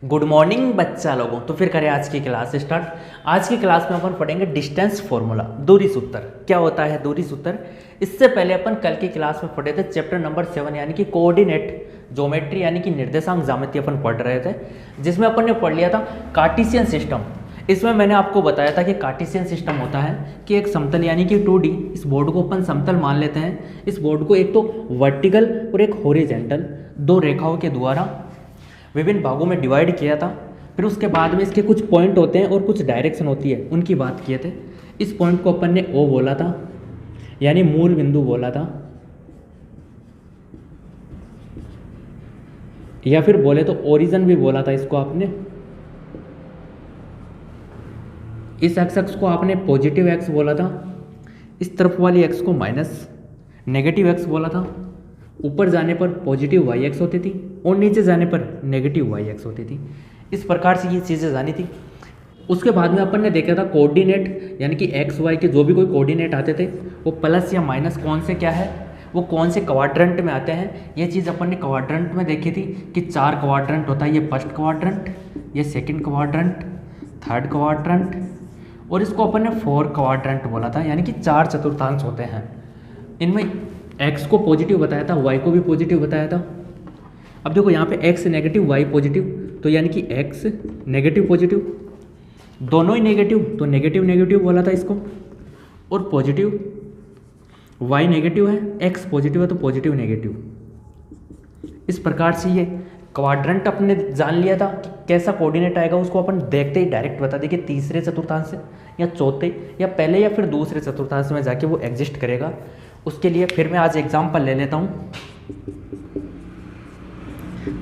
Good morning बच्चा लोगों। तो फिर करें आज की क्लास स्टार्ट। आज की क्लास में अपन पढ़ेंगे डिस्टेंस फॉर्मूला, दूरी सूत्र। क्या होता है दूरी सूत्र? इससे पहले अपन कल की क्लास में पढ़े थे चैप्टर नंबर 7 यानी कि कोऑर्डिनेट ज्योमेट्री यानी कि निर्देशांक ज्यामिति अपन पढ़ रहे थे, जिसमें अपन ने पढ़ लिया था कार्टेशियन सिस्टम। इसमें मैंने आपको बताया था कि कार्टेशियन सिस्टम होता है कि एक समतल यानी कि 2D, इस बोर्ड को अपन समतल मान लेते हैं। इस बोर्ड को एक तो वर्टिकल और एक हॉरिजॉन्टल दो रेखाओं के द्वारा विभिन्न भागों में डिवाइड किया था। फिर उसके बाद में इसके कुछ पॉइंट होते हैं और कुछ डायरेक्शन होती है, उनकी बात किए थे। इस पॉइंट को अपन ने O बोला था यानी मूल बिंदु बोला था, या फिर बोले तो ओरिजिन भी बोला था इसको आपने। इस एक्स को आपने पॉजिटिव एक्स बोला था, इस तरफ वाली एक्स को माइनस नेगेटिव एक्स बोला था। ऊपर जाने पर पॉजिटिव वाई एक्स होती थी और नीचे जाने पर नेगेटिव वाई एक्स होती थी। इस प्रकार से ये चीज़ें जानी थी। उसके बाद में अपन ने देखा था कोऑर्डिनेट यानी कि एक्स वाई के जो भी कोई कोऑर्डिनेट आते थे वो प्लस या माइनस कौन से क्या है, वो कौन से क्वाड्रेंट में आते हैं। ये चीज़ अपन ने क्वाड्रेंट में देखी थी कि 4 क्वाड्रेंट होता है। ये फर्स्ट क्वाड्रेंट, ये सेकंड क्वाड्रेंट, थर्ड क्वाड्रेंट और इसको अपन ने 4 क्वाड्रेंट बोला था यानी कि 4 चतुर्थांश होते हैं। इनमें एक्स को पॉजिटिव बताया था, वाई को भी पॉजिटिव बताया था। अब देखो यहाँ पे एक्स नेगेटिव वाई पॉजिटिव, तो यानी कि एक्स नेगेटिव पॉजिटिव, दोनों ही नेगेटिव तो नेगेटिव नेगेटिव बोला था इसको। और पॉजिटिव वाई नेगेटिव है, एक्स पॉजिटिव है तो पॉजिटिव नेगेटिव। इस प्रकार से ये क्वाड्रेंट अपने जान लिया था कि कैसा कोऑर्डिनेट आएगा। उसको अपन देखते ही डायरेक्ट बता दें कि तीसरे चतुर्थांश से या चौथे या पहले या फिर दूसरे चतुर्थांश में जाके वो एग्जिस्ट करेगा। उसके लिए फिर मैं आज एग्जाम्पल ले लेता हूँ।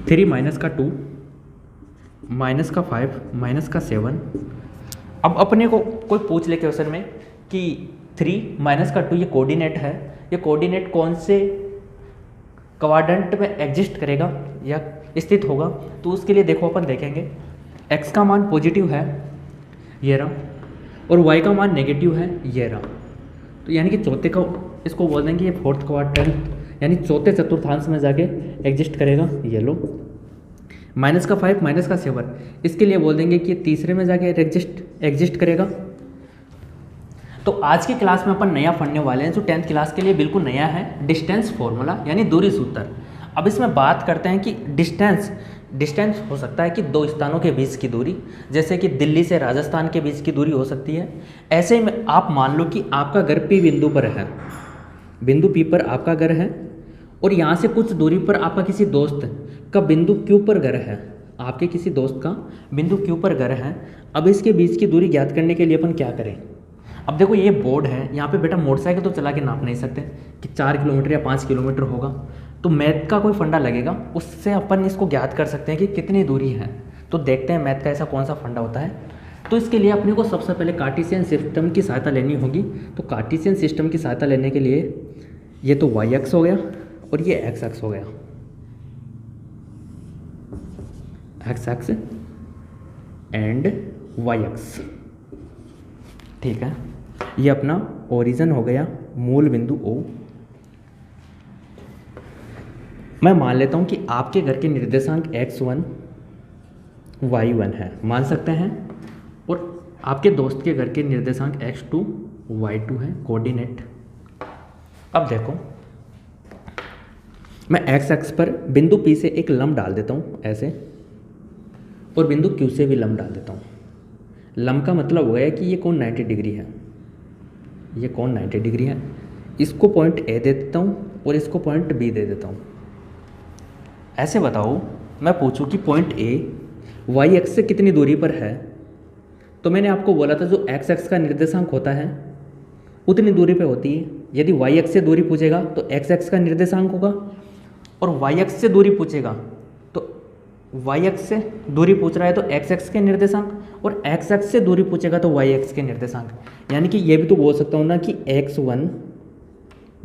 3 माइनस का 2 माइनस का 5 माइनस का 7। अब अपने को कोई पूछ ले क्वेश्चन में कि 3 माइनस का 2 ये कोऑर्डिनेट है, ये कोऑर्डिनेट कौन से क्वाड्रेंट में एग्जिस्ट करेगा या स्थित होगा, तो उसके लिए देखो अपन देखेंगे x का मान पॉजिटिव है ये रहा और y का मान नेगेटिव है ये रहा। तो यानी कि चौथे का इसको बोल देंगे ये फोर्थ क्वाड्रेंट यानी चौथे चतुर्थांश में जाके एग्जिस्ट करेगा। ये लो माइनस का 5 माइनस का 7, इसके लिए बोल देंगे कि ये तीसरे में जाके एग्जिस्ट करेगा। तो आज की क्लास में अपन नया पढ़ने वाले हैं जो 10th क्लास के लिए बिल्कुल नया है, डिस्टेंस फॉर्मूला यानी दूरी सूत्र। अब इसमें बात करते हैं कि डिस्टेंस हो सकता है कि दो स्थानों के बीच की दूरी, जैसे कि दिल्ली से राजस्थान के बीच की दूरी हो सकती है। ऐसे ही में आप मान लो कि आपका घर P बिंदु पर है, बिंदु P पर आपका घर है और यहाँ से कुछ दूरी पर आपका किसी दोस्त का बिंदु Q पर घर है। आपके किसी दोस्त का बिंदु Q पर घर है। अब इसके बीच की दूरी ज्ञात करने के लिए अपन क्या करें? अब देखो ये बोर्ड है, यहाँ पे बेटा मोटरसाइकिल तो चला के नाप नहीं सकते कि 4 किलोमीटर या 5 किलोमीटर होगा, तो मैथ का कोई फंडा लगेगा, उससे अपन इसको ज्ञात कर सकते हैं कि कितनी दूरी है। तो देखते हैं मैथ का ऐसा कौन सा फंडा होता है। तो इसके लिए अपने को सबसे पहले कार्टेशियन सिस्टम की सहायता लेनी होगी। तो कार्टेशियन सिस्टम की सहायता लेने के लिए ये तो वाई एक्स हो गया और ये एक्स एक्स हो गया, X X and Y X, ठीक है। ये अपना ओरिजिन हो गया, मूल बिंदु O। मैं मान लेता हूँ कि आपके घर के निर्देशांक x1 y1 है, मान सकते हैं, और आपके दोस्त के घर के निर्देशांक x2 y2 है, कोऑर्डिनेट। अब देखो मैं x एक्स पर बिंदु P से एक लंब डाल देता हूँ ऐसे, और बिंदु Q से भी लंब डाल देता हूँ। लंब का मतलब हो गया कि ये कोण 90 डिग्री है, ये कोण 90 डिग्री है। इसको पॉइंट A दे देता हूँ और इसको पॉइंट B दे देता हूँ। ऐसे बताओ मैं पूछूं कि पॉइंट A वाई एक्स से कितनी दूरी पर है, तो मैंने आपको बोला था जो एक्स एक्स का निर्देशांक होता है उतनी दूरी पे होती है। यदि वाई एक्स से दूरी पूछेगा तो एक्स एक्स का निर्देशांक होगा, और वाई एक्स से दूरी पूछेगा तो वाई एक्स से दूरी पूछ रहा है तो एक्स एक्स के निर्देशांक, और एक्स एक्स से दूरी पूछेगा तो वाई एक्स के निर्देशांक। यानी कि ये भी तो बोल सकता हूँ ना कि x1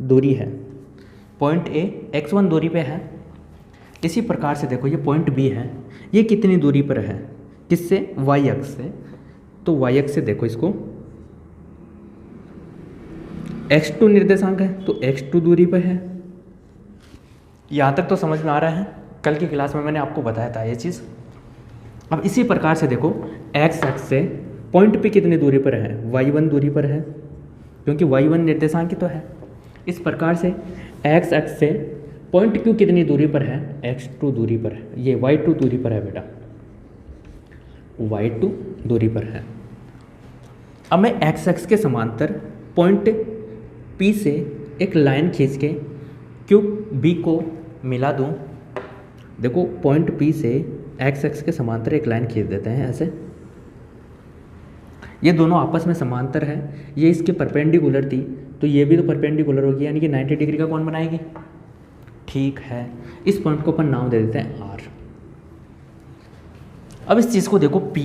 दूरी है, पॉइंट A x1 दूरी पे है। इसी प्रकार से देखो ये पॉइंट B है, ये कितनी दूरी पर है, किससे? वाई एक्स से। तो वाई एक्स से देखो इसको x2 निर्देशांक है तो x2 दूरी पर है। यहाँ तक तो समझ में आ रहा है, कल की क्लास में मैंने आपको बताया था ये चीज़। अब इसी प्रकार से देखो एक्स एक्स से पॉइंट पे कितनी दूरी पर है, y1 दूरी पर है, क्योंकि y1 निर्देशांक ही तो है। इस प्रकार से एक्स एक्स से पॉइंट क्यू कितनी दूरी पर है, x2 दूरी पर है, ये y2 दूरी पर है बेटा, y2 दूरी पर है। अब मैं एक्स एक्स के समांतर पॉइंट P से एक लाइन खींच के क्यू बी को मिला दूं। देखो पॉइंट P से एक्स एक्स के समांतर एक लाइन खींच देते हैं ऐसे, ये दोनों आपस में समांतर है, ये इसके परपेंडिकुलर थी तो ये भी तो परपेंडिकुलर होगी, यानी कि 90 डिग्री का कोण बनाएगी। ठीक है, इस पॉइंट को अपन नाम दे देते हैं R। अब इस चीज़ को देखो P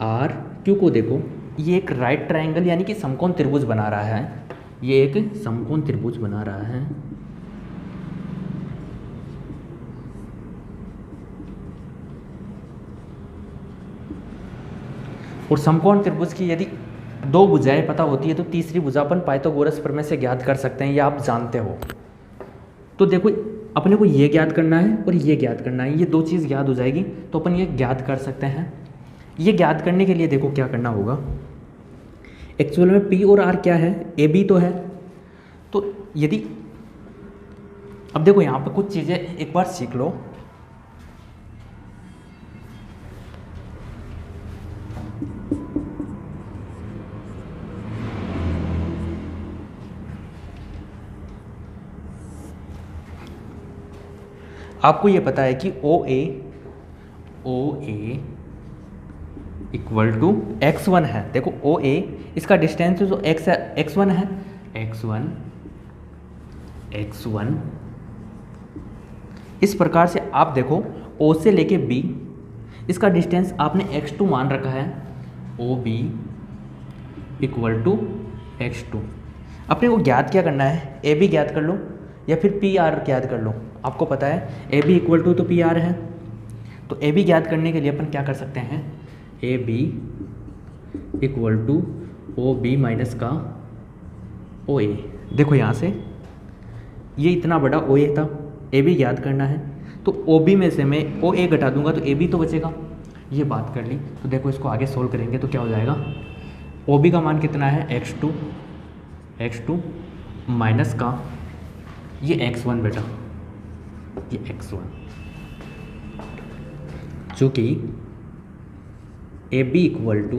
R Q को देखो, ये एक राइट ट्रायंगल यानी कि समकोण त्रिभुज बना रहा है, ये एक समकोण त्रिभुज बना रहा है। और समकोण त्रिभुज की यदि दो भुजाएं पता होती है तो तीसरी भुजा अपन पाइथागोरस प्रमेय से ज्ञात कर सकते हैं, ये आप जानते हो। तो देखो अपने को ये ज्ञात करना है और ये ज्ञात करना है, ये दो चीज़ ज्ञात हो जाएगी तो अपन ये ज्ञात कर सकते हैं। ये ज्ञात करने के लिए देखो क्या करना होगा, एक्चुअल में P और R क्या है, ए बी तो है। तो यदि अब देखो यहाँ पे कुछ चीज़ें एक बार सीख लो। आपको ये पता है कि ओ ए इक्वल टू x1 है। देखो ओ ए इसका डिस्टेंस जो x1 है, x1 इस प्रकार से आप देखो O से लेके B इसका डिस्टेंस आपने x2 मान रखा है, O B equal to x2। अपने को ज्ञात क्या करना है, ए बी ज्ञात कर लो या फिर पी आर ज्ञात कर लो। आपको पता है ए बी इक्वल टू तो पी आर है, तो ए बी ज्ञात करने के लिए अपन क्या कर सकते हैं, A B equal to O B minus का ओ ए। देखो यहाँ से ये इतना बड़ा ओ ए था, ए बी ज्ञात करना है तो ओ बी में से मैं ओ ए घटा दूंगा तो ए बी तो बचेगा। ये बात कर ली तो देखो इसको आगे सोल्व करेंगे तो क्या हो जाएगा, ओ बी का मान कितना है x2 माइनस का ये x1 बेटा, ये x1 जो कि A B equal to,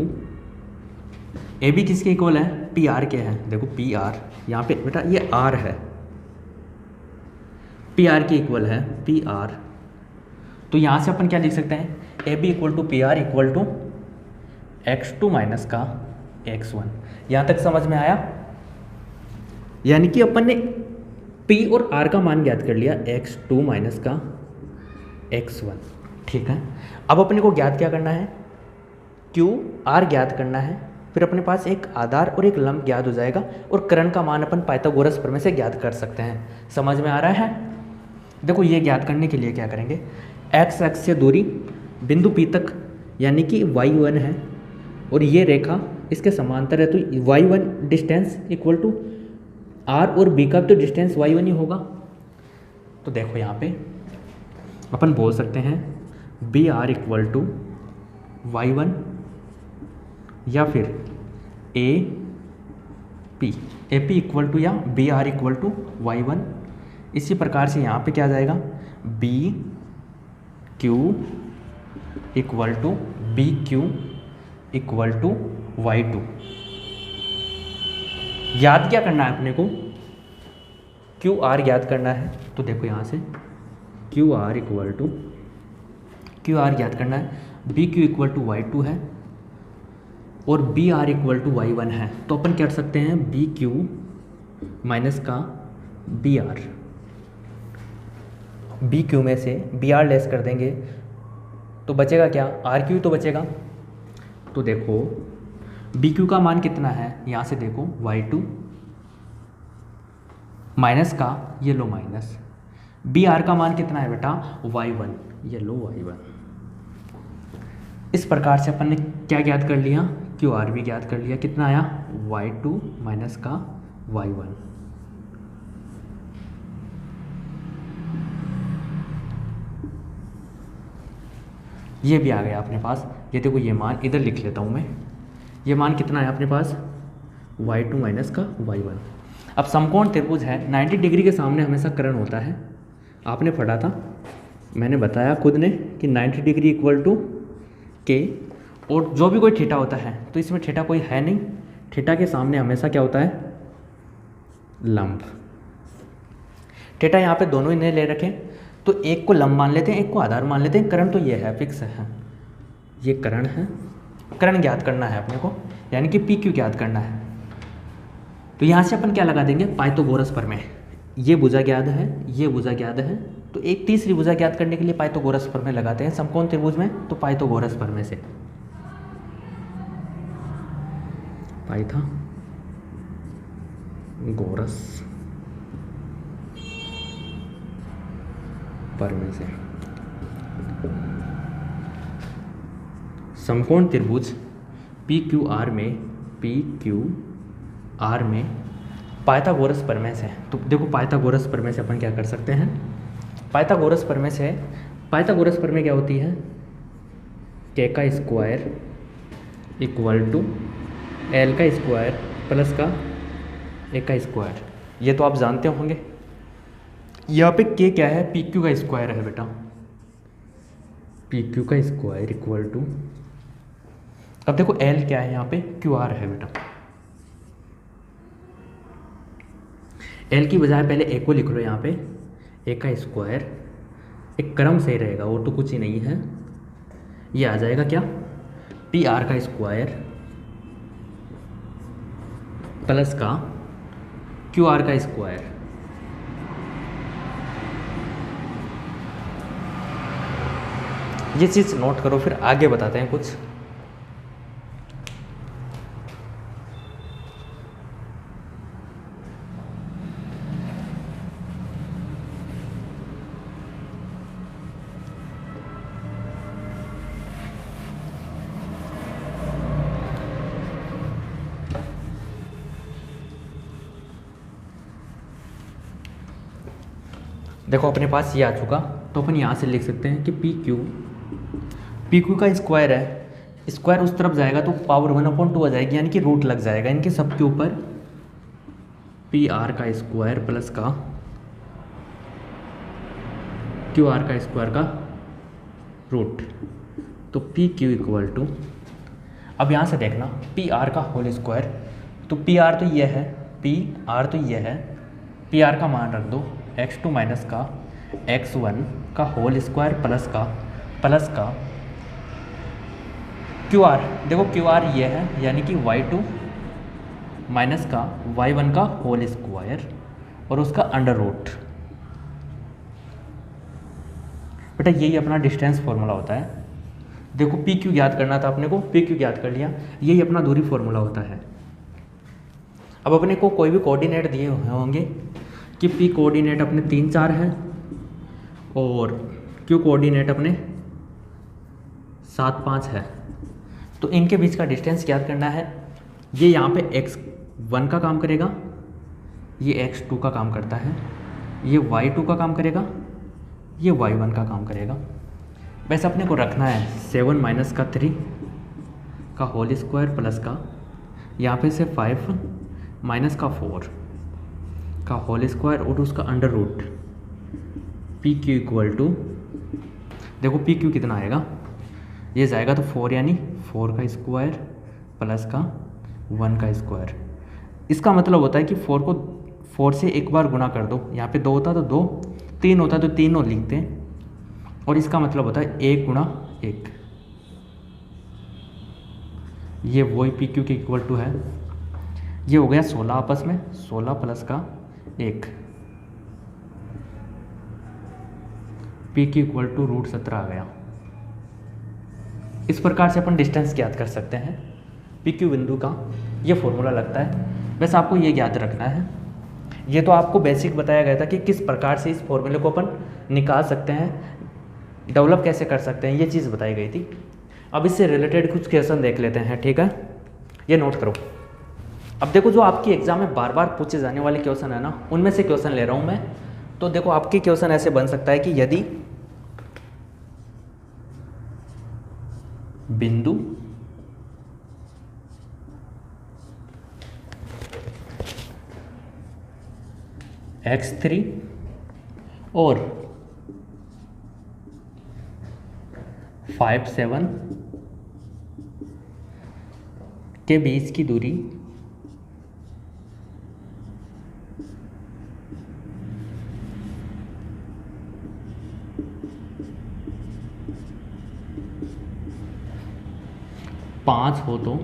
A B किसके इक्वल है, पी आर के है। देखो पी आर यहाँ पे बेटा ये आर है, पी आर के इक्वल है पी आर। तो यहाँ से अपन क्या लिख सकते हैं, A B equal to P R equal to x2 minus का x1। यहाँ तक समझ में आया, यानी कि अपन ने P और R का मान ज्ञात कर लिया, x2 माइनस का x1। ठीक है, अब अपने को ज्ञात क्या करना है, Q R ज्ञात करना है। फिर अपने पास एक आधार और एक लंब ज्ञात हो जाएगा और कर्ण का मान अपन पाइथागोरस प्रमेय से ज्ञात कर सकते हैं। समझ में आ रहा है। देखो ये ज्ञात करने के लिए क्या करेंगे, x एक्स से दूरी बिंदु P तक यानी कि y1 है और ये रेखा इसके समांतर है, तो y1 distance equal to R और B का तो डिस्टेंस y1 ही होगा। तो देखो यहाँ पे अपन बोल सकते हैं B R equal to y1 या फिर ए पी इक्वल टू या B R equal to y1। इसी प्रकार से यहाँ पे क्या आ जाएगा, B Q equal to B Q equal to y2। याद क्या करना है अपने को, क्यू आर याद करना है। तो देखो यहाँ से Q R equal to, Q R याद करना है, B Q equal to y2 है और B R equal to y1 है। तो अपन क्या कर सकते हैं, बी क्यू माइनस का बी आर, बी क्यू में से बी आर लेस कर देंगे तो बचेगा क्या, आर क्यू तो बचेगा। तो देखो बी क्यू का मान कितना है, यहाँ से देखो y2 माइनस का ये लो माइनस, बी आर का मान कितना है बेटा y1, ये लो y1। इस प्रकार से अपन ने क्या ज्ञात कर लिया, क्यू आर भी ज्ञात कर लिया, कितना आया y2 माइनस का y1। ये भी आ गया अपने पास। ये देखो ये मान इधर लिख लेता हूँ मैं। ये मान कितना है अपने पास, y2 माइनस का y1। अब समकोण त्रिभुज है, 90 डिग्री के सामने हमेशा कर्ण होता है। आपने पढ़ा था, मैंने बताया खुद ने कि 90 डिग्री इक्वल टू के, और जो भी कोई थीटा होता है तो इसमें थीटा कोई है नहीं, थीटा के सामने हमेशा क्या होता है, लंब। थीटा यहाँ पे दोनों ही ने ले रखे, तो एक को लंब मान लेते हैं, एक को आधार मान लेते हैं। कर्ण तो ये है, फिक्स है, ये कर्ण है। कर्ण ज्ञात करना है अपने को, यानी कि पी क्यू ज्ञात करना है। तो यहाँ से अपन क्या लगा देंगे, पाइथागोरस प्रमेय। ये भुजा ज्ञात है, ये भुजा ज्ञात है, तो एक तीसरी भुजा ज्ञात करने के लिए पाइथागोरस प्रमेय लगाते हैं समकोण त्रिभुज में। तो पाइथागोरस प्रमेय से, पाइथागोरस प्रमेय से समकोण त्रिभुज पी क्यू आर में पाइथागोरस प्रमेय से। तो देखो पाइथागोरस प्रमेय से अपन क्या कर सकते हैं, पाइथागोरस प्रमेय से, पाइथागोरस प्रमेय क्या होती है, के का स्क्वायर इक्वल टू एल का स्क्वायर प्लस का ए का स्क्वायर। ये तो आप जानते होंगे। यहाँ पे के क्या है, पी क्यू का स्क्वायर है बेटा, पी क्यू का स्क्वायर इक्वल टू, अब देखो एल क्या है यहाँ पे, क्यू आर है बेटा। एल की बजाय पहले ए को लिख लो यहाँ पे, ए का स्क्वायर, एक क्रम सही रहेगा, वो तो कुछ ही नहीं है। ये आ जाएगा क्या, पी आर का स्क्वायर प्लस का क्यू आर का स्क्वायर। ये चीज़ नोट करो, फिर आगे बताते हैं कुछ। देखो अपने पास ये आ चुका, तो अपन यहाँ से लिख सकते हैं कि पी क्यू का स्क्वायर है, स्क्वायर उस तरफ जाएगा तो पावर 1/2 आ जाएगी, यानी कि रूट लग जाएगा इनके सबके ऊपर। पी आर का स्क्वायर प्लस का क्यू आर का स्क्वायर का रूट, तो पी क्यू इक्वल टू, अब यहाँ से देखना पी आर का होल स्क्वायर, तो पी आर तो ये है, पी आर तो ये है, पी आर का मान रख दो x2 माइनस का x1 का होल स्क्वायर प्लस का क्यू आर, देखो क्यू आर ये है, यानी कि y2 माइनस का y1 का होल स्क्वायर और उसका अंडर रूट। बेटा यही अपना डिस्टेंस फॉर्मूला होता है। देखो पी क्यू ज्ञात करना था अपने को, पी क्यू ज्ञात कर लिया, यही अपना दूरी फॉर्मूला होता है। अब अपने को कोई भी कोऑर्डिनेट दिए हुए होंगे कि पी कोऑर्डिनेट अपने 3 4 है और क्यू कोऑर्डिनेट अपने 7 5 है, तो इनके बीच का डिस्टेंस ज्ञात करना है। ये यहाँ पे x1 का काम करेगा, ये x2 का काम करता है, ये y2 का काम करेगा, ये y1 का काम करेगा। वैसे अपने को रखना है 7 माइनस का 3 का होल स्क्वायर प्लस का यहाँ पे से 5 माइनस का 4 का होल स्क्वायर और उसका under root. P Q equal to, देखो पी क्यू कितना आएगा, ये जाएगा तो 4, यानी 4 का स्क्वायर प्लस का 1 का स्क्वायर। इसका मतलब होता है कि 4 को 4 से एक बार गुना कर दो, यहाँ पे 2 होता तो 2, 3 होता तो 3 और लिखते हैं, और इसका मतलब होता है 1 गुणा 1। ये वही पी क्यू के इक्वल टू है। ये हो गया 16 आपस में, 16 प्लस का 1, पी क्यू इक्वल टू √17 आ गया। इस प्रकार से अपन डिस्टेंस ज्ञात कर सकते हैं पी क्यू बिंदु का, ये फॉर्मूला लगता है। बस आपको ये याद रखना है। ये तो आपको बेसिक बताया गया था कि किस प्रकार से इस फॉर्मूले को अपन निकाल सकते हैं, डेवलप कैसे कर सकते हैं, ये चीज़ बताई गई थी। अब इससे रिलेटेड कुछ क्वेश्चन देख लेते हैं, ठीक है, ये नोट करो। अब देखो जो आपकी एग्जाम में बार बार पूछे जाने वाले क्वेश्चन है ना, उनमें से क्वेश्चन ले रहा हूँ मैं। तो देखो आपके क्वेश्चन ऐसे बन सकता है कि बिंदु x3 और 5, 7 के बीच की दूरी पाँच हो तो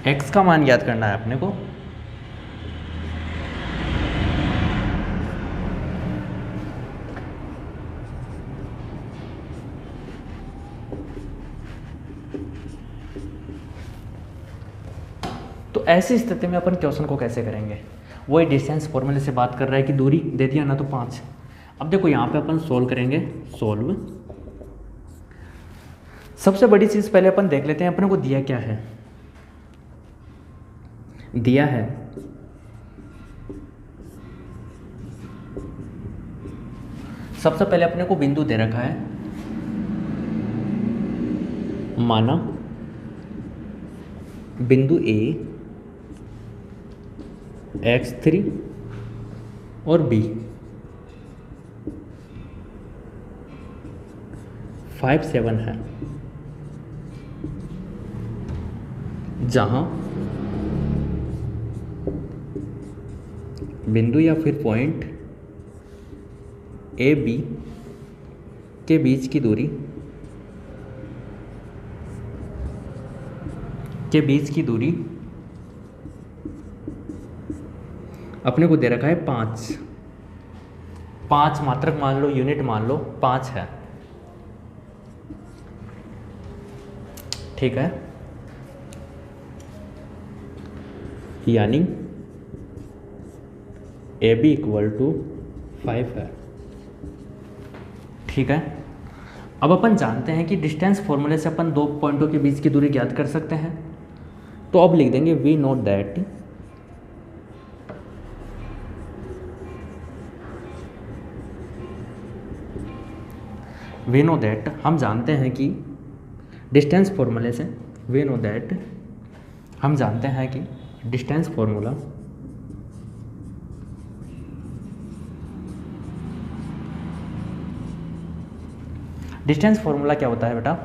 x का मान याद करना है अपने को। तो ऐसी स्थिति में अपन क्वेश्चन को कैसे करेंगे, वही डिस्टेंस फॉर्मूले से बात कर रहा है कि दूरी दे दिया ना तो 5। अब देखो यहाँ पे अपन सोल्व करेंगे। सोल्व, सबसे बड़ी चीज़ पहले अपन देख लेते हैं अपने को दिया क्या है। दिया है सबसे पहले अपने को बिंदु दे रखा है, माना बिंदु A x3 और B 5, 7 है, जहां बिंदु या फिर पॉइंट ए बी के बीच की दूरी अपने को दे रखा है 5। 5 मात्रक मान लो, यूनिट मान लो 5 है, ठीक है। यानी ए बी इक्वल टू 5 है, ठीक है। अब अपन जानते हैं कि डिस्टेंस फॉर्मूले से अपन दो पॉइंटों के बीच की दूरी ज्ञात कर सकते हैं। तो अब लिख देंगे वी नो दैट हम जानते हैं कि डिस्टेंस फॉर्मूले से हम जानते हैं कि डिस्टेंस फॉर्मूला क्या होता है बेटा,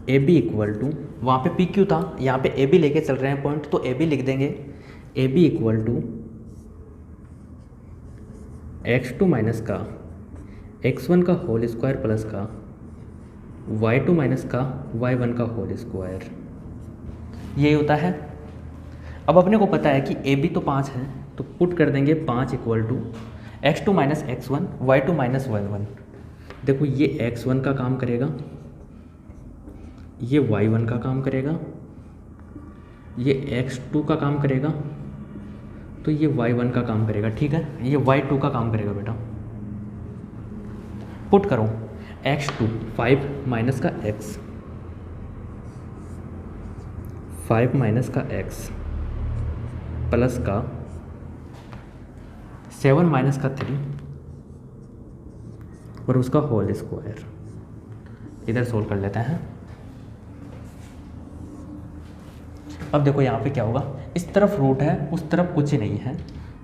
ए बी इक्वल टू, वहाँ पे पी क्यू था, यहाँ पे ए बी लेके चल रहे हैं पॉइंट, तो ए बी लिख देंगे A B equal to x2 minus का x1 का होल स्क्वायर प्लस का y2 माइनस का y1 का होल स्क्वायर, ये होता है। अब अपने को पता है कि ए बी तो 5 है, तो पुट कर देंगे 5 equal to x2 minus x1 y2 minus y1। देखो ये x1 का काम करेगा, ये y1 का काम करेगा, ये x2 का काम करेगा, तो ये y1 का काम करेगा, ठीक है। ये y2 का काम करेगा बेटा। पुट करो x2 5 माइनस का x, 5 माइनस का x प्लस का 7 माइनस का 3 और उसका होल स्क्वायर। इधर सोल्व कर लेते हैं। अब देखो यहाँ पे क्या होगा, इस तरफ रूट है, उस तरफ कुछ ही नहीं है,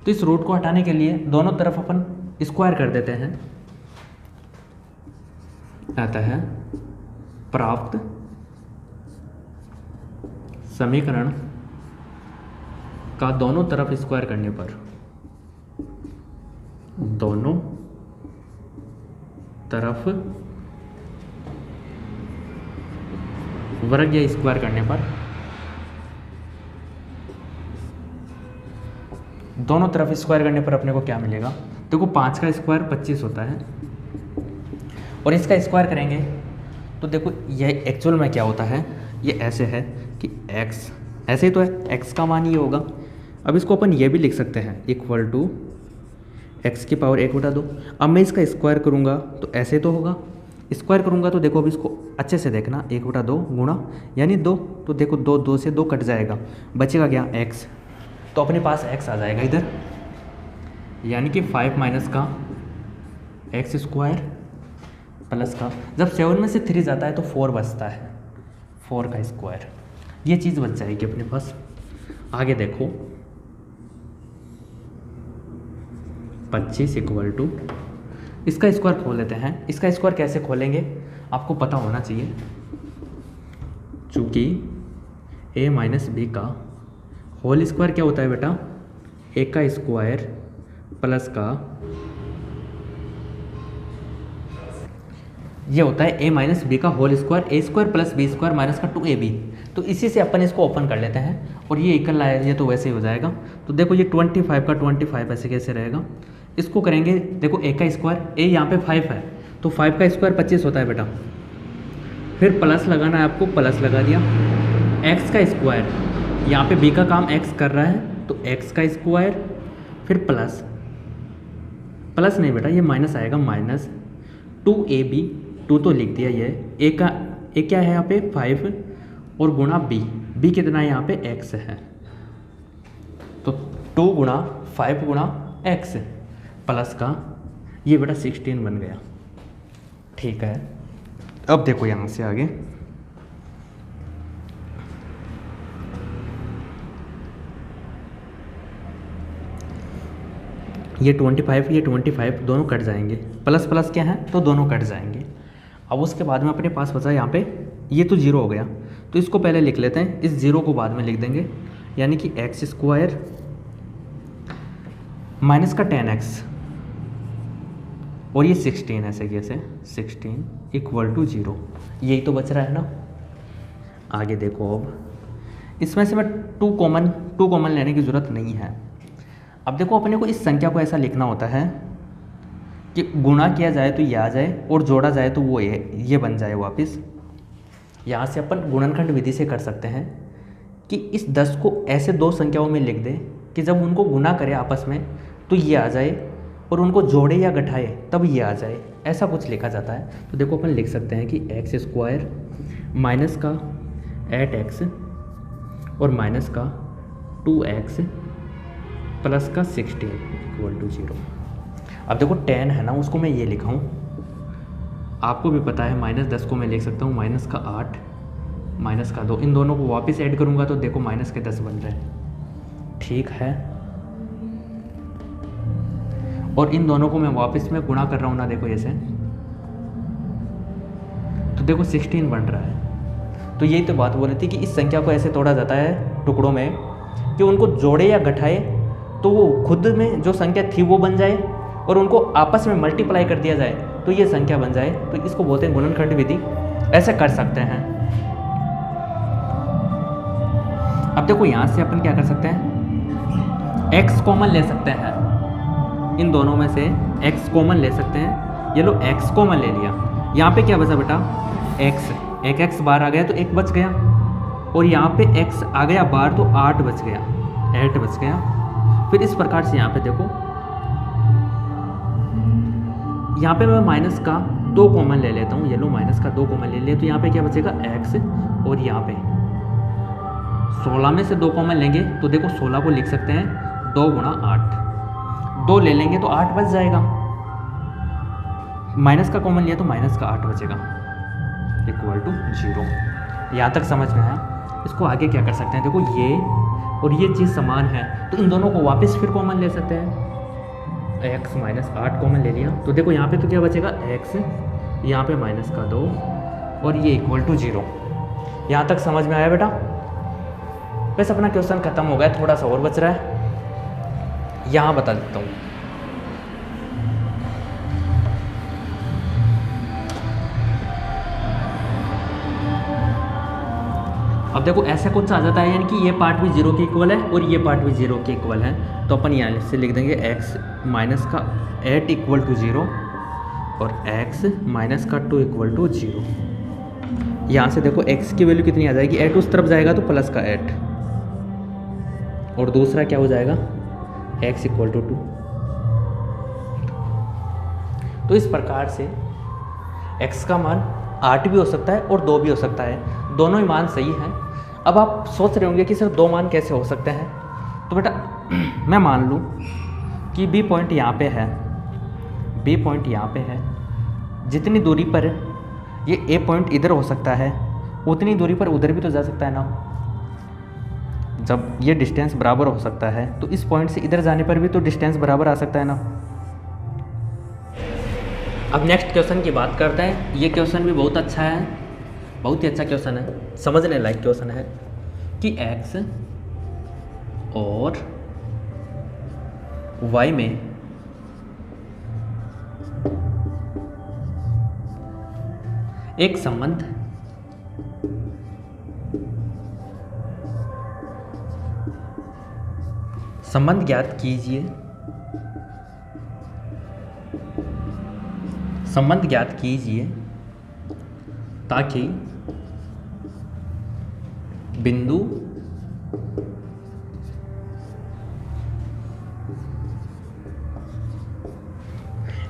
तो इस रूट को हटाने के लिए दोनों तरफ अपन स्क्वायर कर देते हैं। आता है प्राप्त समीकरण का दोनों तरफ स्क्वायर करने पर, दोनों तरफ वर्ग या स्क्वायर करने पर, दोनों तरफ स्क्वायर करने पर अपने को क्या मिलेगा। देखो 5 का स्क्वायर 25 होता है और इसका स्क्वायर करेंगे तो देखो यह एक्चुअल में क्या होता है, ये ऐसे है कि x ऐसे ही तो है, x का मान ये होगा। अब इसको अपन ये भी लिख सकते हैं इक्वल टू x की पावर 1/2। अब मैं इसका स्क्वायर करूँगा तो ऐसे तो होगा, स्क्वायर करूँगा तो देखो अब इसको अच्छे से देखना, 1/2 गुणा यानी 2, तो देखो 2 से 2 कट जाएगा, बचेगा क्या x, तो अपने पास x आ जाएगा इधर, यानी कि 5 माइनस का x स्क्वायर प्लस का, जब 7 में से 3 जाता है तो 4 बचता है, 4 का स्क्वायर, ये चीज़ बच जाएगी अपने पास। आगे देखो 25 इक्वल टू, इसका स्क्वायर खोल लेते हैं। इसका स्क्वायर कैसे खोलेंगे आपको पता होना चाहिए, चूँकि a माइनस बी का होल स्क्वायर क्या होता है बेटा, a का स्क्वायर प्लस का, ये होता है a माइनस बी का whole square, a square plus B square minus का 2ab। तो इसी से अपन इसको ओपन कर लेते हैं और ये इक्वल आया, ये तो वैसे ही हो जाएगा। तो देखो ये 25 का 25 ऐसे कैसे रहेगा, इसको करेंगे। देखो a का स्क्वायर, a यहाँ पे 5 है तो 5 का स्क्वायर 25 होता है बेटा, फिर प्लस लगाना है आपको, प्लस लगा दिया। x का स्क्वायर, यहाँ पे b का काम x कर रहा है तो x का स्क्वायर, फिर प्लस, प्लस नहीं बेटा ये माइनस आएगा, माइनस 2ab, 2 तो लिख दिया, ये a का, a क्या है यहाँ पे 5 और गुणा b कितना है यहाँ पे x है, तो 2 गुणा 5 गुणा x प्लस का, ये बेटा 16 बन गया। ठीक है, अब देखो यहाँ से आगे, ये 25 दोनों कट जाएंगे, प्लस प्लस क्या है तो दोनों कट जाएंगे। अब उसके बाद में अपने पास बचा यहाँ पे, ये तो 0 हो गया तो इसको पहले लिख लेते हैं, इस 0 को बाद में लिख देंगे, यानी कि x स्क्वायर माइनस का 10x और ये 16 ऐसे कैसे 16 इक्वल टू 0, यही तो बच रहा है ना। आगे देखो, अब इसमें से मैं 2 कॉमन लेने की ज़रूरत नहीं है। अब देखो अपने को इस संख्या को ऐसा लिखना होता है कि गुणा किया जाए तो ये आ जाए और जोड़ा जाए तो वो ये बन जाए वापस। यहाँ से अपन गुणनखंड विधि से कर सकते हैं कि इस 10 को ऐसे 2 संख्याओं में लिख दें कि जब उनको गुणा करें आपस में तो ये आ जाए और उनको जोड़े या घटाए तब ये आ जाए, ऐसा कुछ लिखा जाता है। तो देखो अपन लिख सकते हैं कि x स्क्वायर माइनस का 8x और माइनस का 2x प्लस का 16 इक्वल टू 0। अब देखो 10 है ना, उसको मैं ये लिखा हूँ, आपको भी पता है -10 को मैं लिख सकता हूँ माइनस का 8 माइनस का 2, इन दोनों को वापस ऐड करूँगा तो देखो माइनस के 10 बन रहे हैं। ठीक है, और इन दोनों को मैं वापस में गुणा कर रहा हूँ ना, देखो ऐसे, तो देखो 16 बन रहा है। तो यही तो बात बोल रही थी कि इस संख्या को ऐसे तोड़ा जाता है टुकड़ों में कि उनको जोड़े या घटाए तो वो खुद में जो संख्या थी वो बन जाए और उनको आपस में मल्टीप्लाई कर दिया जाए तो ये संख्या बन जाए। तो इसको बोलते हैं गुणनखंड विधि, ऐसे कर सकते हैं। अब देखो यहाँ से अपन क्या कर सकते हैं, x कॉमन ले सकते हैं, इन दोनों में से x कॉमन ले सकते हैं। ये लो x कॉमन ले लिया, यहाँ पे क्या बचा बेटा x, एक x बाहर आ गया तो 1 बच गया, और यहाँ पे x आ गया बाहर तो 8 बच गया, 8 बच गया। फिर इस प्रकार से यहाँ पे देखो, यहाँ पे मैं माइनस का 2 कॉमन ले लेता हूँ, ये लो माइनस का 2 कॉमन ले लिया तो यहाँ पे क्या बचेगा x, और यहाँ पे 16 में से 2 कॉमन लेंगे तो देखो 16 को लिख सकते हैं 2 गुणा 8, 2 ले लेंगे तो 8 बच जाएगा, माइनस का कॉमन लिया तो माइनस का 8 बचेगा इक्वल टू 0। यहाँ तक समझ में आया। इसको आगे क्या कर सकते हैं, देखो ये और ये चीज़ समान है तो इन दोनों को वापस फिर कॉमन ले सकते हैं, x माइनस 8 कॉमन ले लिया तो देखो यहाँ पे तो क्या बचेगा x, यहाँ पे माइनस का 2 और ये इक्वल टू 0। यहाँ तक समझ में आया बेटा। बस अपना क्वेश्चन खत्म हो गया, थोड़ा सा और बच रहा है, यहाँ बता देता हूँ। अब देखो ऐसा कुछ आ जाता है, यानी कि ये पार्ट भी 0 के इक्वल है और ये पार्ट भी 0 के इक्वल है, तो अपन यहाँ से लिख देंगे x माइनस का 8 इक्वल टू 0 और x माइनस का 2 इक्वल टू 0। यहाँ से देखो x की वैल्यू कितनी आ जाएगी, 8 उस तरफ जाएगा तो प्लस का 8 और दूसरा क्या हो जाएगा x इक्वल टू 2। तो इस प्रकार से x का मान 8 भी हो सकता है और 2 भी हो सकता है, दोनों ही मान सही हैं। अब आप सोच रहे होंगे कि सिर्फ 2 मान कैसे हो सकते हैं, तो बेटा मैं मान लूँ कि B पॉइंट यहाँ पे है, B पॉइंट यहाँ पे है, जितनी दूरी पर ये ए पॉइंट इधर हो सकता है उतनी दूरी पर उधर भी तो जा सकता है ना। जब ये डिस्टेंस बराबर हो सकता है तो इस पॉइंट से इधर जाने पर भी तो डिस्टेंस बराबर आ सकता है ना। अब नेक्स्ट क्वेश्चन की बात करते हैं। ये क्वेश्चन भी बहुत अच्छा है, बहुत ही अच्छा क्वेश्चन है, समझने लायक क्वेश्चन है कि x और y में एक संबंध ज्ञात कीजिए। संबंध ज्ञात कीजिए ताकि बिंदु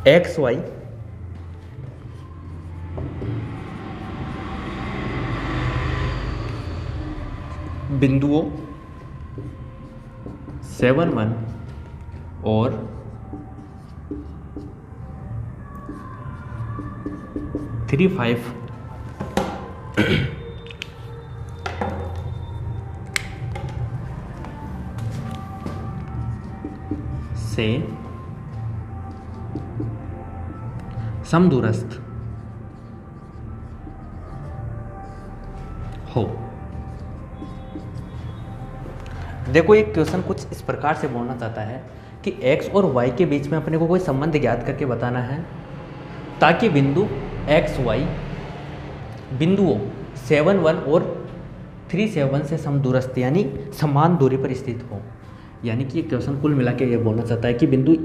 एक्स वाई बिंदुओं 7, 1 और 3, 5 से समदूरस्थ हो। देखो ये क्वेश्चन कुछ इस प्रकार से बोलना चाहता है कि x और y के बीच में अपने को कोई संबंध ज्ञात करके बताना है ताकि बिंदु x y बिंदुओं 7, 1 और 3, 7 से समदूरस्थ यानी समान दूरी पर स्थित हो। यानी कि ये क्वेश्चन कुल मिला के ये बोलना चाहता है कि बिंदु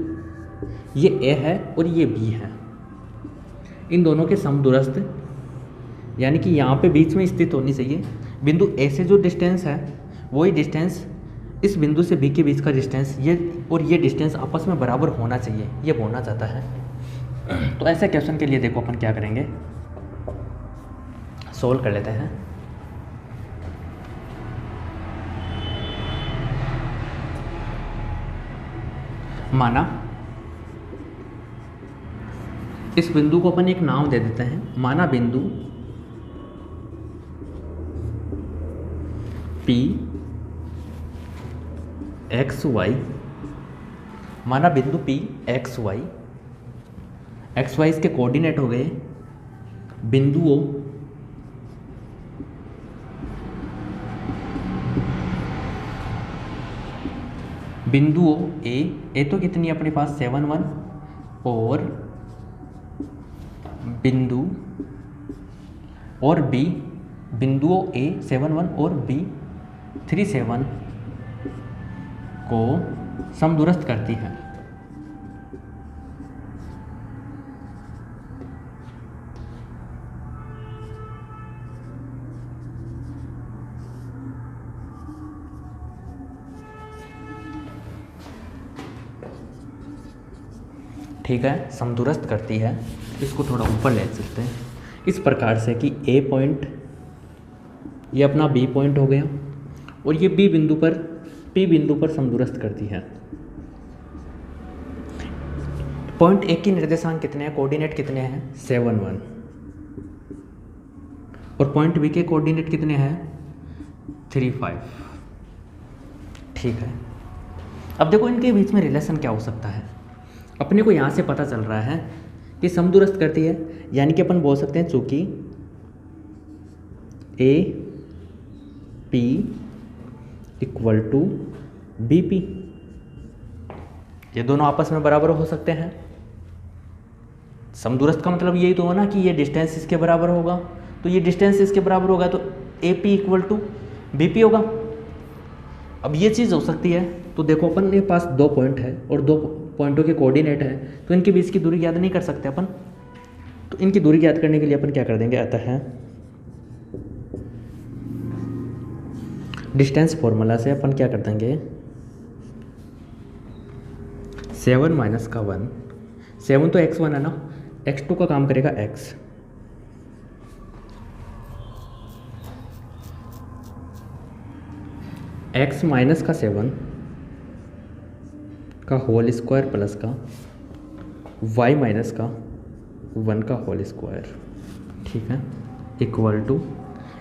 ये a है और ये b है, इन दोनों के समदूरस्थ यानी कि यहाँ पे बीच में स्थित होनी चाहिए। बिंदु a से जो डिस्टेंस है वही डिस्टेंस इस बिंदु से b के बीच का डिस्टेंस ये और ये डिस्टेंस आपस में बराबर होना चाहिए, ये बोलना चाहता है। तो ऐसे क्वेश्चन के लिए देखो अपन क्या करेंगे, सोल्व कर लेते हैं। माना इस बिंदु को अपन एक नाम दे देते हैं, माना बिंदु P एक्स वाई, माना बिंदु P एक्स वाई इसके कोऑर्डिनेट हो गए बिंदुओं ए तो कितनी है अपने पास 7, 1 और बिंदु और B बिंदुओं A 7, 1 और B 3, 7 को समदूरस्थ करती है। ठीक है, समदूरस्थ करती है। इसको थोड़ा ऊपर ले सकते हैं इस प्रकार से कि A पॉइंट ये अपना B पॉइंट हो गया और ये P बिंदु पर समदूरस्थ करती है। पॉइंट A के निर्देशांक कितने हैं, कोऑर्डिनेट कितने हैं 7, 1 और पॉइंट B के कोऑर्डिनेट कितने हैं 3, 5। ठीक है, अब देखो इनके बीच में रिलेशन क्या हो सकता है। अपने को यहाँ से पता चल रहा है कि समदूरस्थ करती है, यानी कि अपन बोल सकते हैं चूंकि A P equal to B P, ये दोनों आपस में बराबर हो सकते हैं। समदूरस्थ का मतलब यही तो हो ना कि ये डिस्टेंस इसके बराबर होगा, तो ये डिस्टेंस इसके बराबर होगा तो A P equal to B P होगा। अब ये चीज़ हो सकती है, तो देखो अपन के पास 2 पॉइंट है और 2 पॉइंटों के कोऑर्डिनेट है, तो इनके बीच की दूरी ज्ञात नहीं कर सकते अपन। तो इनकी दूरी ज्ञात करने के लिए अपन क्या कर देंगे, अतः डिस्टेंस फॉर्मूला से अपन क्या कर देंगे 7 माइनस का 1, 7 तो x1 है ना, x2 का काम करेगा x, x माइनस का 7 का होल स्क्वायर प्लस का y माइनस का 1 का होल स्क्वायर, ठीक है, इक्वल टू,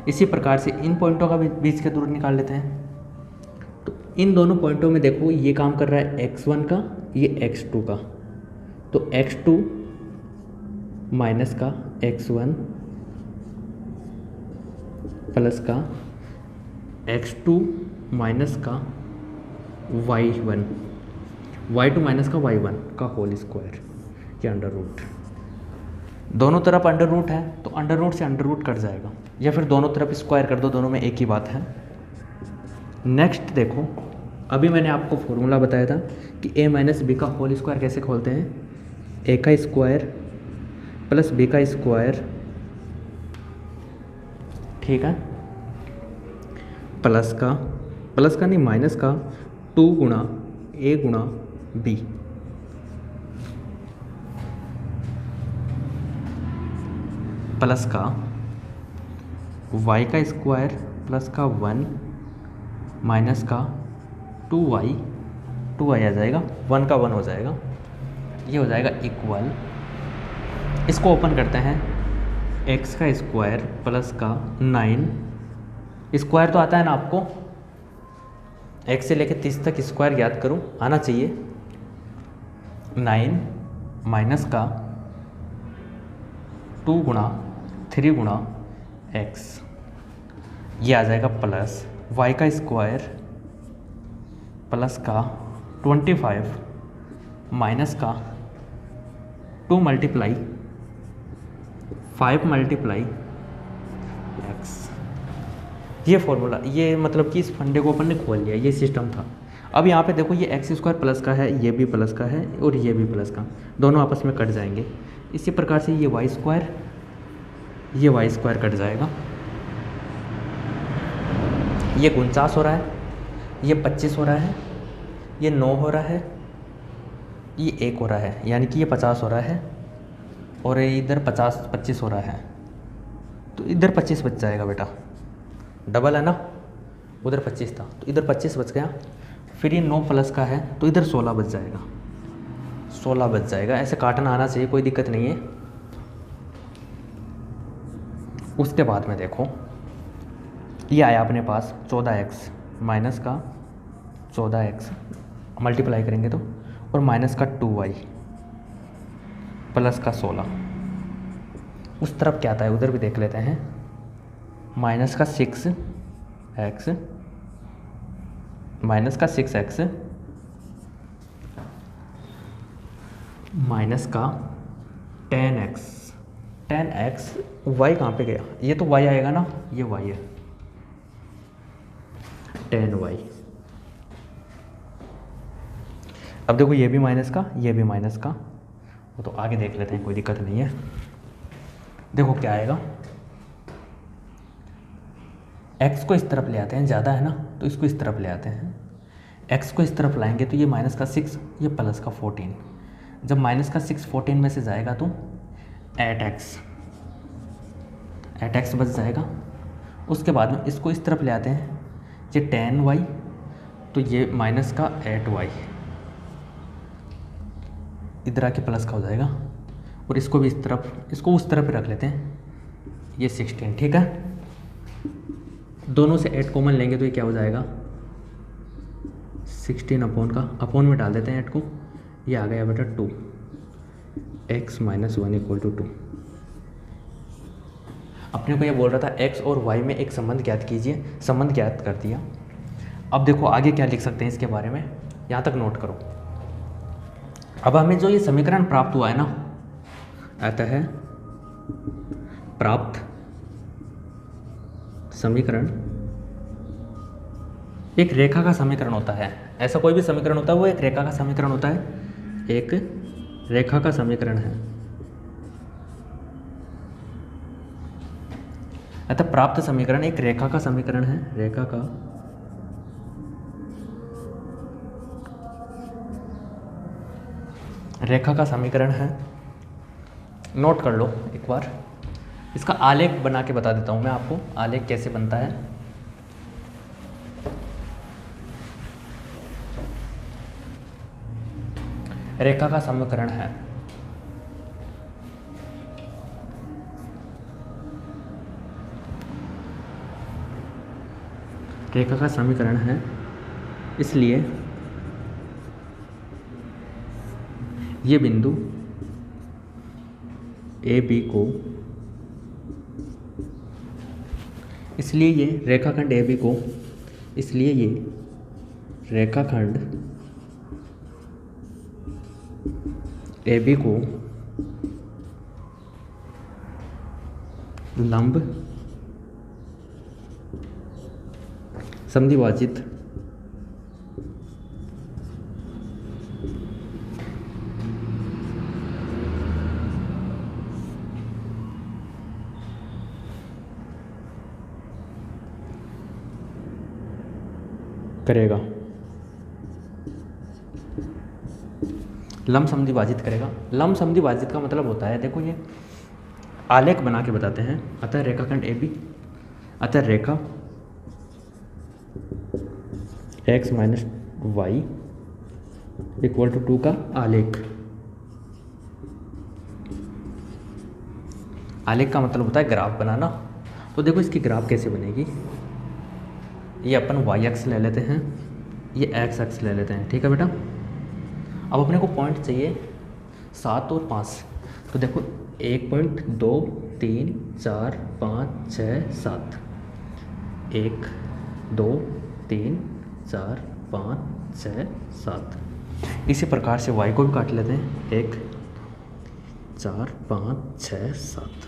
इसी प्रकार से इन पॉइंटों का भी बीच का दूरी निकाल लेते हैं। तो इन दोनों पॉइंटों में देखो ये काम कर रहा है x1 का, ये x2 का, तो x2 माइनस का x1 प्लस का x2 माइनस का y1, y2 माइनस का y1 का होल स्क्वायर, ये अंडर रूट, दोनों तरफ अंडर रूट है तो अंडर रूट से अंडर रूट कट जाएगा, या फिर दोनों तरफ स्क्वायर कर दो, दोनों में एक ही बात है। नेक्स्ट देखो, अभी मैंने आपको फॉर्मूला बताया था कि a माइनस बी का होल स्क्वायर कैसे खोलते हैं, a का स्क्वायर प्लस b का स्क्वायर, ठीक है, प्लस का नहीं माइनस का 2 गुणा a गुणा b, प्लस का y का स्क्वायर प्लस का 1 माइनस का 2y आ जाएगा, 1 का 1 हो जाएगा, ये हो जाएगा इक्वल, इसको ओपन करते हैं, x का स्क्वायर प्लस का 9, स्क्वायर तो आता है ना आपको, x से लेकर 30 तक स्क्वायर याद करो, आना चाहिए, 9 माइनस का 2 गुणा 3 गुणा x, ये आ जाएगा प्लस y का स्क्वायर प्लस का 25 माइनस का 2 मल्टीप्लाई 5 मल्टीप्लाई x, ये फॉर्मूला, ये मतलब कि इस फंडे को अपन ने खोल लिया, ये सिस्टम था। अब यहाँ पे देखो ये एक्स स्क्वायर प्लस का है, ये भी प्लस का है और ये भी प्लस का, दोनों आपस में कट जाएंगे। इसी प्रकार से ये वाई स्क्वायर कट जाएगा, ये 49 हो रहा है, ये 25 हो रहा है, ये 9 हो रहा है, ये 1 हो रहा है, यानी कि ये 50 हो रहा है और इधर 25 हो रहा है, तो इधर 25 बच जाएगा बेटा, डबल है ना, उधर 25 था तो इधर 25 बच गया, फिर ये 9 प्लस का है तो इधर 16 बच जाएगा, 16 बच जाएगा, ऐसे काटना आना चाहिए, कोई दिक्कत नहीं है। उसके बाद में देखो ये आया अपने पास 14x माइनस का 14x मल्टीप्लाई करेंगे तो, और माइनस का 2y प्लस का 16, उस तरफ क्या आता है उधर भी देख लेते हैं, माइनस का 6x माइनस का 6x माइनस का 10x y कहाँ पे गया, ये तो y आएगा ना, ये y है 10y। अब देखो ये भी माइनस का, ये भी माइनस का, वो तो आगे देख लेते हैं, कोई दिक्कत नहीं है। देखो क्या आएगा, x को इस तरफ ले आते हैं, ज़्यादा है ना तो इसको इस तरफ ले आते हैं, x को इस तरफ लाएंगे तो ये माइनस का 6, ये प्लस का 14, जब माइनस का 6 14 में से जाएगा तो 8x बच जाएगा। उसके बाद में इसको इस तरफ ले आते हैं, ये 10y तो ये माइनस का 8y इधर आके प्लस का हो जाएगा, और इसको भी इस तरफ, इसको उस तरफ रख लेते हैं, ये 16, ठीक है। दोनों से 8 कॉमन लेंगे तो ये क्या हो जाएगा 16 अपॉन का, अपॉन में डाल देते हैं 8 को, ये आ गया बेटा 2, x माइनस 1 इक्वल टू 2। अपने को ये बोल रहा था x और y में एक संबंध ज्ञात कीजिए, संबंध ज्ञात कर दिया। अब देखो आगे क्या लिख सकते हैं इसके बारे में, यहाँ तक नोट करो। अब हमें जो ये समीकरण प्राप्त हुआ है ना, आता है प्राप्त समीकरण एक रेखा का समीकरण होता है, ऐसा कोई भी समीकरण होता है वो एक रेखा का समीकरण होता है, एक रेखा का समीकरण है। अतः प्राप्त समीकरण एक रेखा का समीकरण है, रेखा का समीकरण है। नोट कर लो एक बार, इसका आलेख बना के बता देता हूँ मैं आपको, आलेख कैसे बनता है। रेखा का समीकरण है रेखा का समीकरण है, इसलिए ये बिंदु ए बी को, इसलिए ये रेखाखंड ए बी को, इसलिए ये रेखाखंड ए बी को लंब समद्विभाजित करेगा, लंब समद्विभाजित करेगा। लंब समद्विभाजित का मतलब होता है, देखो ये आलेख बना के बताते हैं। अतः रेखाखंड ए बी, अतः रेखा x minus Y equal to 2 का आलेख। आलेख का मतलब होता है ग्राफ बनाना। तो देखो इसकी ग्राफ कैसे बनेगी, ये अपन y अक्ष ले लेते हैं, ये x अक्ष ले लेते हैं, ठीक है बेटा। अब अपने को पॉइंट चाहिए 7 और 5, तो देखो 1 पॉइंट 2 3 4 5 6 7, 1 2 3 4 5 6 7। इसी प्रकार से y को भी काट लेते हैं, 1 4 5 6 7।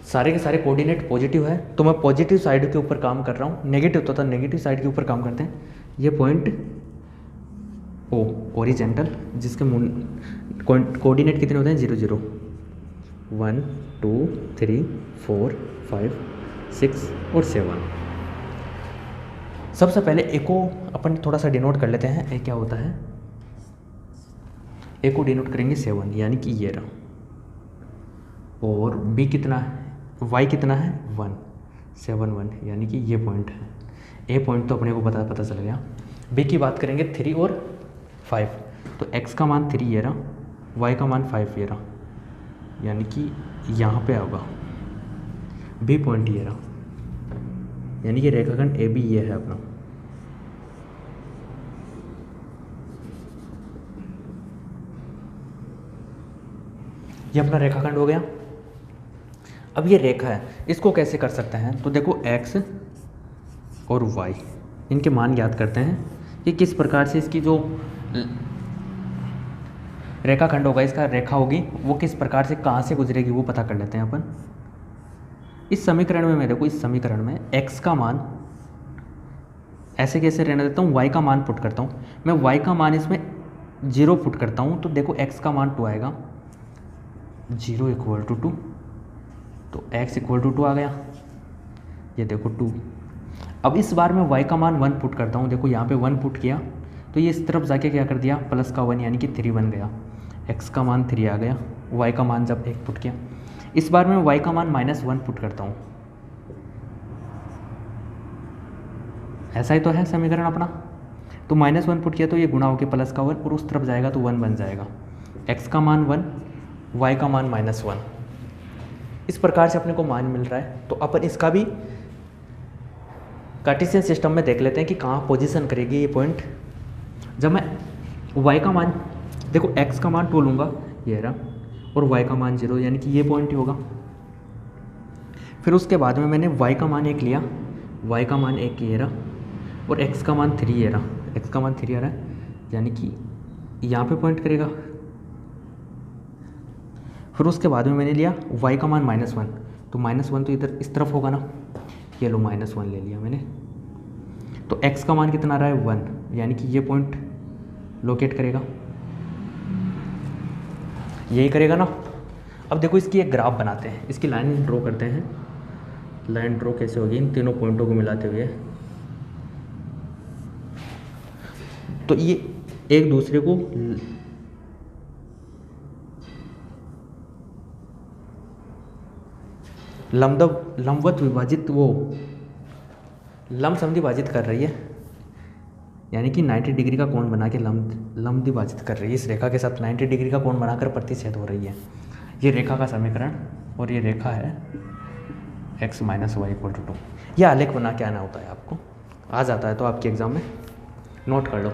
सारे के सारे कोऑर्डिनेट पॉजिटिव है, तो मैं पॉजिटिव साइड के ऊपर काम कर रहा हूँ। नेगेटिव तो नेगेटिव साइड के ऊपर काम करते हैं। ये पॉइंट ओ ओरिजेंटल, जिसके कोऑर्डिनेट कितने होते हैं 0 0 1 2 3 4 5 6 और 7। सबसे पहले ए को अपन थोड़ा सा डिनोट कर लेते हैं। ए क्या होता है, ए को डिनोट करेंगे 7, यानी कि ये रहा। और बी कितना है, वाई कितना है 1 7 1, यानी कि ये पॉइंट है। ए पॉइंट तो अपने को पता चल गया। बी की बात करेंगे 3 और 5, तो x का मान 3 ये रहा, y का मान 5 ये रहा, यानी कि यहाँ पे होगा। बी पॉइंट ये रहा, यानी कि रेखाखंड ए बी ये है अपना। ये अपना रेखाखंड हो गया। अब ये रेखा है, इसको कैसे कर सकते हैं, तो देखो x और y, इनके मान याद करते हैं कि किस प्रकार से इसकी जो रेखाखंड होगा, इसका रेखा होगी, वो किस प्रकार से कहाँ से गुजरेगी वो पता कर लेते हैं अपन। इस समीकरण में मैं देखो, इस समीकरण में x का मान ऐसे कैसे रहने देता हूँ, y का मान पुट करता हूँ। मैं y का मान इसमें 0 पुट करता हूँ, तो देखो x का मान 2 आएगा, 0 इक्वल टू 2, तो x इक्वल टू 2 आ गया। ये देखो 2। अब इस बार मैं y का मान 1 पुट करता हूँ, देखो यहाँ पे 1 पुट किया, तो ये इस तरफ जाके क्या कर दिया, प्लस का 1, यानी कि 3 बन गया। x का मान 3 आ गया, y का मान जब 1 पुट किया। इस बार मैं y का मान -1 पुट करता हूँ। ऐसा ही तो है समीकरण अपना। तो -1 पुट किया तो ये गुणा होकर प्लस का 1, और उस तरफ जाएगा तो 1 बन जाएगा। x का मान 1, y का मान -1। इस प्रकार से अपने को मान मिल रहा है। तो अपन इसका भी कार्टेशियन सिस्टम में देख लेते हैं कि कहाँ पोजीशन करेगी ये पॉइंट। जब मैं y का मान, देखो x का मान 2 लूँगा, ये रहा, और y का मान 0, यानी कि ये पॉइंट ही होगा। फिर उसके बाद में मैंने y का मान 1 लिया, y का मान 1 ये रहा, और x का मान 3 ये रहा, x का मान 3 आ रहा है, यानी कि यहाँ पे पॉइंट करेगा। फिर उसके बाद में मैंने लिया y का मान -1, तो -1 तो इधर इस तरफ होगा ना, ये लो -1 ले लिया मैंने। तो x का मान कितना आ रहा है 1, यानी कि ये पॉइंट लोकेट करेगा, यही करेगा ना। अब देखो इसकी एक ग्राफ बनाते हैं, इसकी लाइन ड्रॉ करते हैं। लाइन ड्रॉ कैसे होगी, इन तीनों पॉइंटों को मिलाते हुए। तो ये एक दूसरे को लंबवत विभाजित, वो लंब समद्विभाजित कर रही है, यानी कि 90 डिग्री का कोण बना के लंब द्विभाजित कर रही है। इस रेखा के साथ 90 डिग्री का कोण बनाकर प्रतिच्छेद हो रही है। ये रेखा का समीकरण, और ये रेखा है x - y = 2। यह आलेख बना के आना होता है आपको। आ जाता है तो आपके एग्ज़ाम में नोट कर लो।